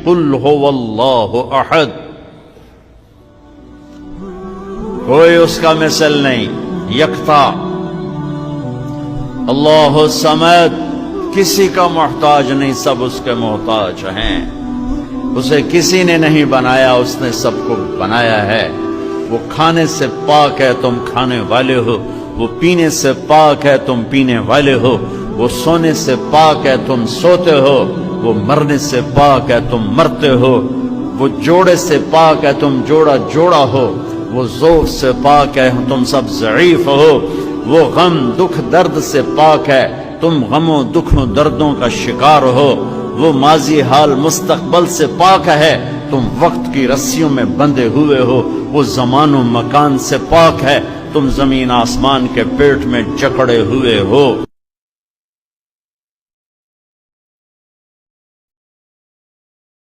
قل هو اللہ احد، کوئی اس کا مثل نہیں، یکتا اللہ الصمد، کسی کا محتاج نہیں، سب اس کے محتاج ہیں، اسے کسی نے نہیں بنایا، اس نے سب کو بنایا ہے۔ وہ کھانے سے پاک ہے، تم کھانے والے ہو، وہ پینے سے پاک ہے، تم پینے والے ہو، وہ سونے سے پاک ہے، تم سوتے ہو، وہ مرنے سے پاک ہے، تم مرتے ہو، وہ جوڑے سے پاک ہے، تم جوڑا ہو، وہ ضعف سے پاک ہے، تم سب ضعیف ہو، وہ غم دکھ درد سے پاک ہے، تم غموں دکھوں دردوں کا شکار ہو، وہ ماضی حال مستقبل سے پاک ہے، تم وقت کی رسیوں میں بندھے ہوئے ہو، وہ زمان و مکان سے پاک ہے، تم زمین آسمان کے پیٹ میں جکڑے ہوئے ہو۔